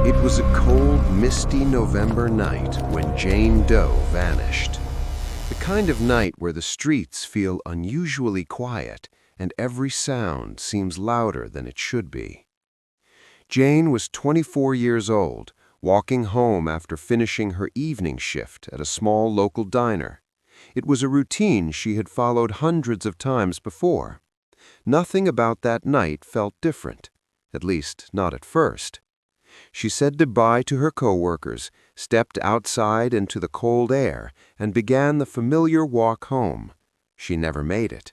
It was a cold, misty November night when Jane Doe vanished. The kind of night where the streets feel unusually quiet and every sound seems louder than it should be. Jane was 24 years old, walking home after finishing her evening shift at a small local diner. It was a routine she had followed hundreds of times before. Nothing about that night felt different, at least not at first. She said goodbye to her coworkers, stepped outside into the cold air, and began the familiar walk home. She never made it.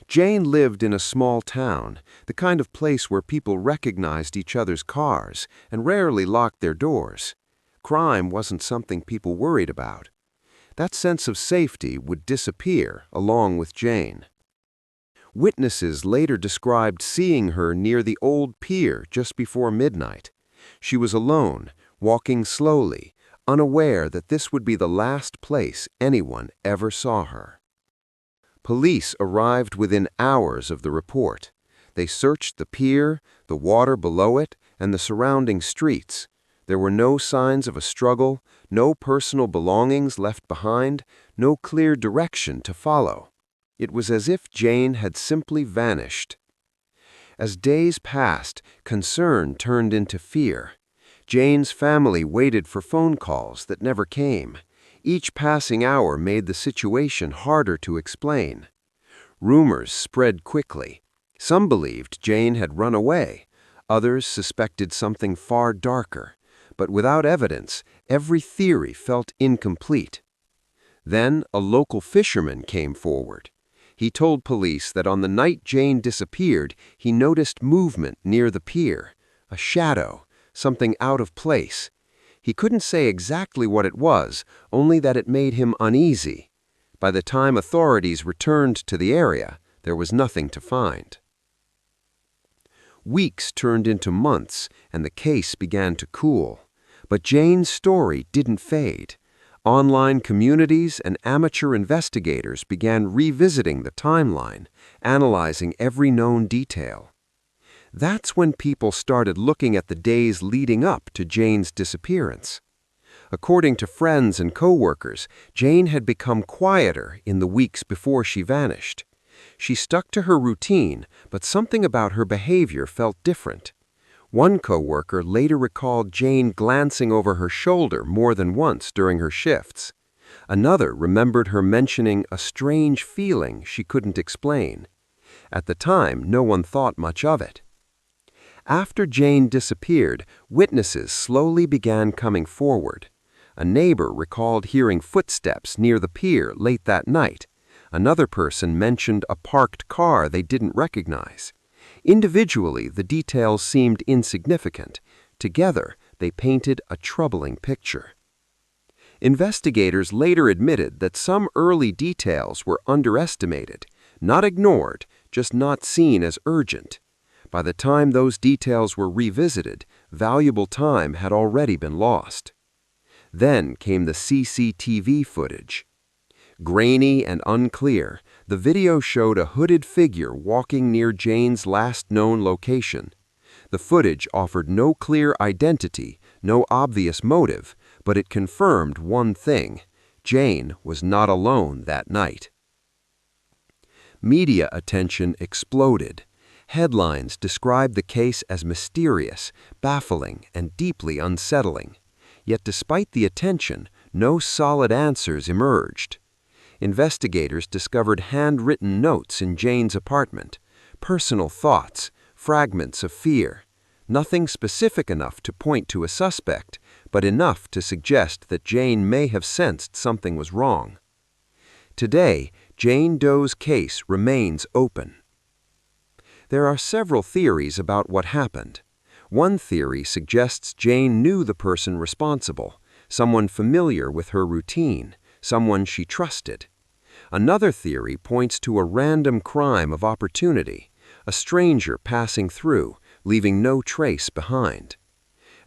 Jane lived in a small town, the kind of place where people recognized each other's cars and rarely locked their doors. Crime wasn't something people worried about. That sense of safety would disappear along with Jane. Witnesses later described seeing her near the old pier just before midnight. She was alone, walking slowly, unaware that this would be the last place anyone ever saw her. Police arrived within hours of the report. They searched the pier, the water below it, and the surrounding streets. There were no signs of a struggle, no personal belongings left behind, no clear direction to follow. It was as if Jane had simply vanished. As days passed, concern turned into fear. Jane's family waited for phone calls that never came. Each passing hour made the situation harder to explain. Rumors spread quickly. Some believed Jane had run away. Others suspected something far darker. But without evidence, every theory felt incomplete. Then a local fisherman came forward. He told police that on the night Jane disappeared, he noticed movement near the pier, a shadow, something out of place. He couldn't say exactly what it was, only that it made him uneasy. By the time authorities returned to the area, there was nothing to find. Weeks turned into months, and the case began to cool. But Jane's story didn't fade. Online communities and amateur investigators began revisiting the timeline, analyzing every known detail. That's when people started looking at the days leading up to Jane's disappearance. According to friends and coworkers, Jane had become quieter in the weeks before she vanished. She stuck to her routine, but something about her behavior felt different. One coworker later recalled Jane glancing over her shoulder more than once during her shifts. Another remembered her mentioning a strange feeling she couldn't explain. At the time, no one thought much of it. After Jane disappeared, witnesses slowly began coming forward. A neighbor recalled hearing footsteps near the pier late that night. Another person mentioned a parked car they didn't recognize. Individually, the details seemed insignificant. Together, they painted a troubling picture. Investigators later admitted that some early details were underestimated, not ignored, just not seen as urgent. By the time those details were revisited, valuable time had already been lost. Then came the CCTV footage. Grainy and unclear, the video showed a hooded figure walking near Jane's last known location. The footage offered no clear identity, no obvious motive, but it confirmed one thing: Jane was not alone that night. Media attention exploded. Headlines described the case as mysterious, baffling, and deeply unsettling. Yet despite the attention, no solid answers emerged. Investigators discovered handwritten notes in Jane's apartment, personal thoughts, fragments of fear. Nothing specific enough to point to a suspect, but enough to suggest that Jane may have sensed something was wrong. Today, Jane Doe's case remains open. There are several theories about what happened. One theory suggests Jane knew the person responsible, someone familiar with her routine, someone she trusted. Another theory points to a random crime of opportunity, a stranger passing through, leaving no trace behind.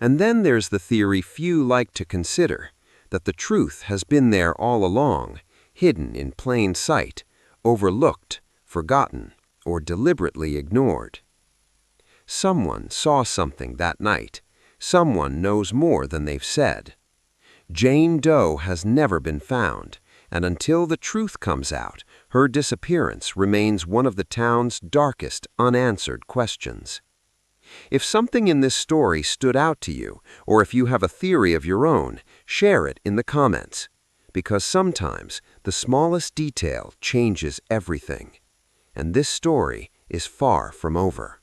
And then there's the theory few like to consider, that the truth has been there all along, hidden in plain sight, overlooked, forgotten, or deliberately ignored. Someone saw something that night, Someone knows more than they've said. Jane Doe has never been found, and until the truth comes out, her disappearance remains one of the town's darkest unanswered questions. If something in this story stood out to you, or if you have a theory of your own, share it in the comments. Because sometimes the smallest detail changes everything. And this story is far from over.